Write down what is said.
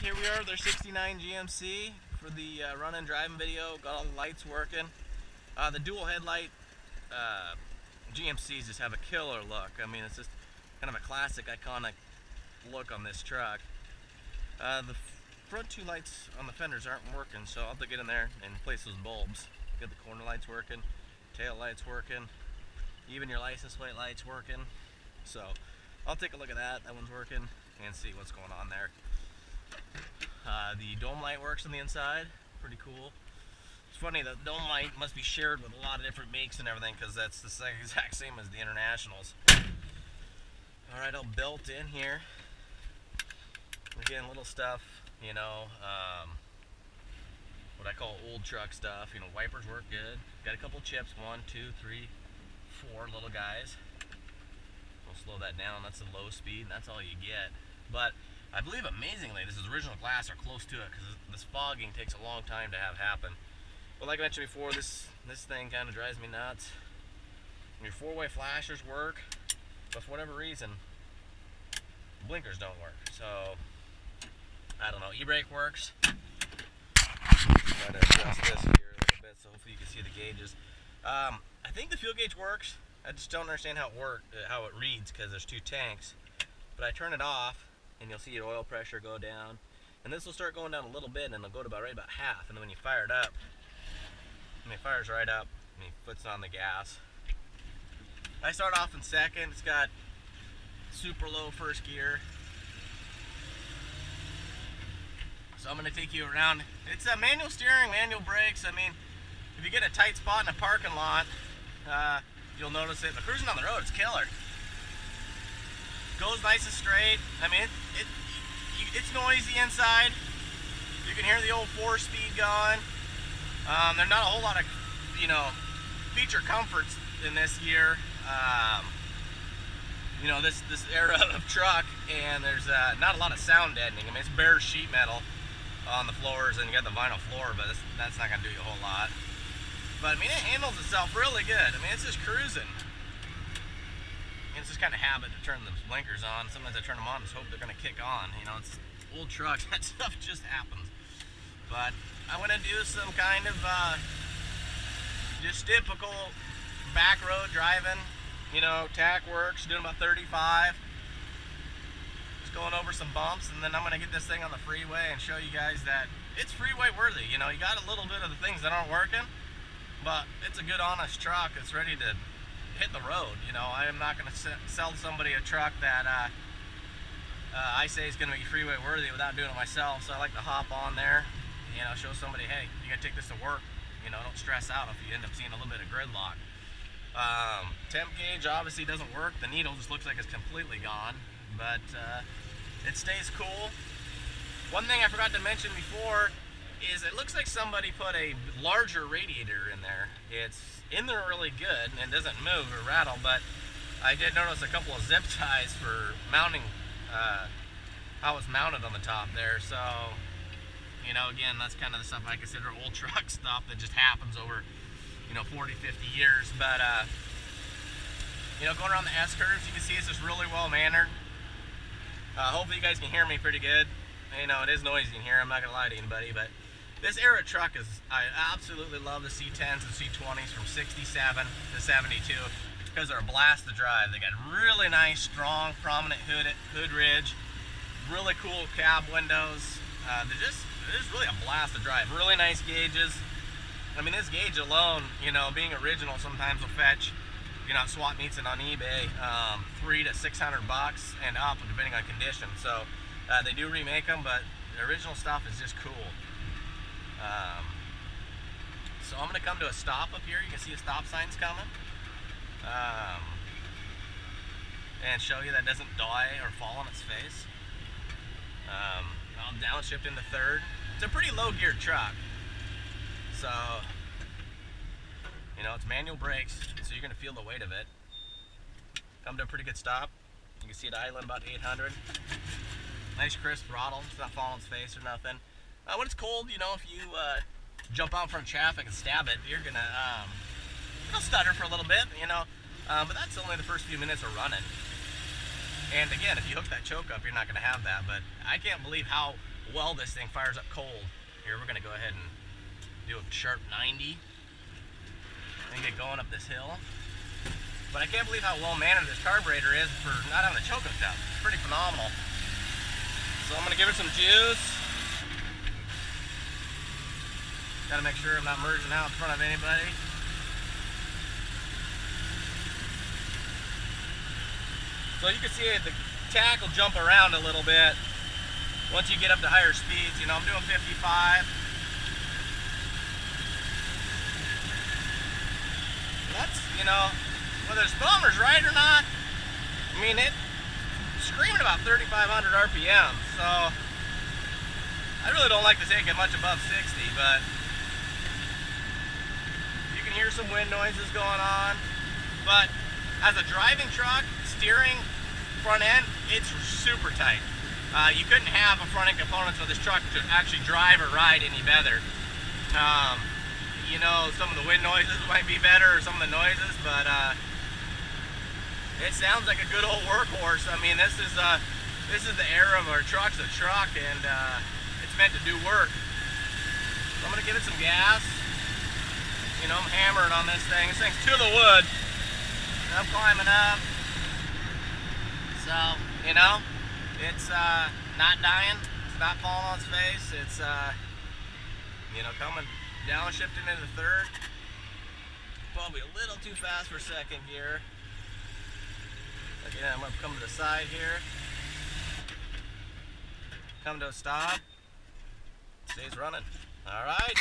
here we are, their 69 GMC for the run and driving video. Got all the lights working. The dual headlight GMCs just have a killer look. I mean, it's just kind of a classic, iconic look on this truck. The front two lights on the fenders aren't working, so I'll have to get in there and replace those bulbs. Get the corner lights working, tail lights working, even your license plate lights working. So I'll take a look at that. That one's working, and see what's going on there. The dome light works on the inside, pretty cool. It's funny, the dome light must be shared with a lot of different makes and everything, because that's the exact same as the Internationals. Alright, all built in here. Again, little stuff, you know, what I call old truck stuff. You know, wipers work good. Got a couple chips, 1, 2, 3, 4 little guys. We'll slow that down, that's the low speed, and that's all you get. But I believe, amazingly, this is original glass or close to it, because this fogging takes a long time to have happen. But like I mentioned before, this thing kind of drives me nuts. Your four-way flashers work, but for whatever reason, blinkers don't work. So, I don't know, e-brake works. Try to adjust this here a little bit so hopefully you can see the gauges. I think the fuel gauge works. I just don't understand how it reads, because there's two tanks. But I turn it off, and you'll see your oil pressure go down, and this will start going down a little bit, and it'll go to right about half. And then when you fire it up, it fires right up, and he puts on the gas. I start off in second. It's got super low first gear, so I'm going to take you around. It's a manual steering, manual brakes. I mean, if you get a tight spot in a parking lot, you'll notice it. But cruising on the road, it's killer. Goes nice and straight. I mean, it's noisy inside. You can hear the old 4-speed going. There's not a whole lot of, you know, feature comforts in this year. You know, this era of truck, and there's not a lot of sound deadening. I mean, it's bare sheet metal on the floors, and you got the vinyl floor, but that's not gonna do you a whole lot. But I mean, it handles itself really good. I mean, it's just cruising. It's just kind of habit to turn the blinkers on. Sometimes I turn them on and just hope they're going to kick on. You know, it's old trucks. That stuff just happens. But I want to do some kind of just typical back road driving. You know, tack works, doing about 35. Just going over some bumps, and then I'm going to get this thing on the freeway and show you guys that it's freeway worthy. You know, you got a little bit of the things that aren't working, but it's a good, honest truck. It's ready to hit the road. You know, I am not going to sell somebody a truck that I say is going to be freeway worthy without doing it myself. So I like to hop on there, you know, show somebody, hey, you got to take this to work. You know, don't stress out if you end up seeing a little bit of gridlock. Temp gauge obviously doesn't work. The needle just looks like it's completely gone, but it stays cool. One thing I forgot to mention before is it looks like somebody put a larger radiator in there. It's in there really good, and it doesn't move or rattle, but I did notice a couple of zip ties for mounting, how it's mounted on the top there. So, you know, again, that's kind of the stuff I consider old truck stuff that just happens over, you know, 40, 50 years. But, you know, going around the S-curves, you can see it's just really well mannered. Hopefully you guys can hear me pretty good. You know, it is noisy in here, I'm not going to lie to anybody, but this era truck is, I absolutely love the C10s and C20s from 67 to 72 because they're a blast to drive. They got really nice, strong, prominent hood ridge, really cool cab windows. It is really a blast to drive. Really nice gauges. I mean, this gauge alone, you know, being original sometimes will fetch, you know, swap meets and on eBay, $300 to $600 and up, depending on condition. So they do remake them, but the original stuff is just cool. So I'm going to come to a stop up here. You can see a stop sign's coming. And show you that it doesn't die or fall on its face. I'll downshift into third. It's a pretty low geared truck. So, you know, it's manual brakes, so you're going to feel the weight of it. Come to a pretty good stop. You can see the idling about 800. Nice crisp throttle. It's not falling on its face or nothing. When it's cold, you know, if you jump out in front of traffic and stab it, you're gonna it'll stutter for a little bit, you know. But that's only the first few minutes of running. And again, if you hook that choke up, you're not going to have that. But I can't believe how while this thing fires up cold. Here, we're gonna go ahead and do a sharp 90 and get going up this hill. But I can't believe how well mannered this carburetor is for not having a choke hooked up. It's pretty phenomenal. So I'm gonna give it some juice. Gotta make sure I'm not merging out in front of anybody. So you can see the tack will jump around a little bit once you get up to higher speeds. You know, I'm doing 55. That's, you know, whether the speedometer's right or not, I mean, it's screaming about 3,500 RPM, so I really don't like to take it much above 60, but you can hear some wind noises going on. But as a driving truck, steering, front end, it's super tight. You couldn't have a front end component of this truck to actually drive or ride any better. You know, some of the wind noises might be better, or some of the noises, but it sounds like a good old workhorse. I mean, this is the era of our truck's a truck, and it's meant to do work. So I'm gonna give it some gas. You know, I'm hammering on this thing. This thing's to the wood. And I'm climbing up. So, you know, it's not dying. It's not falling on its face. It's you know, coming downshifting into third. Probably a little too fast for second gear. Again, I'm going to come to the side here. Come to a stop. Stays running. All right.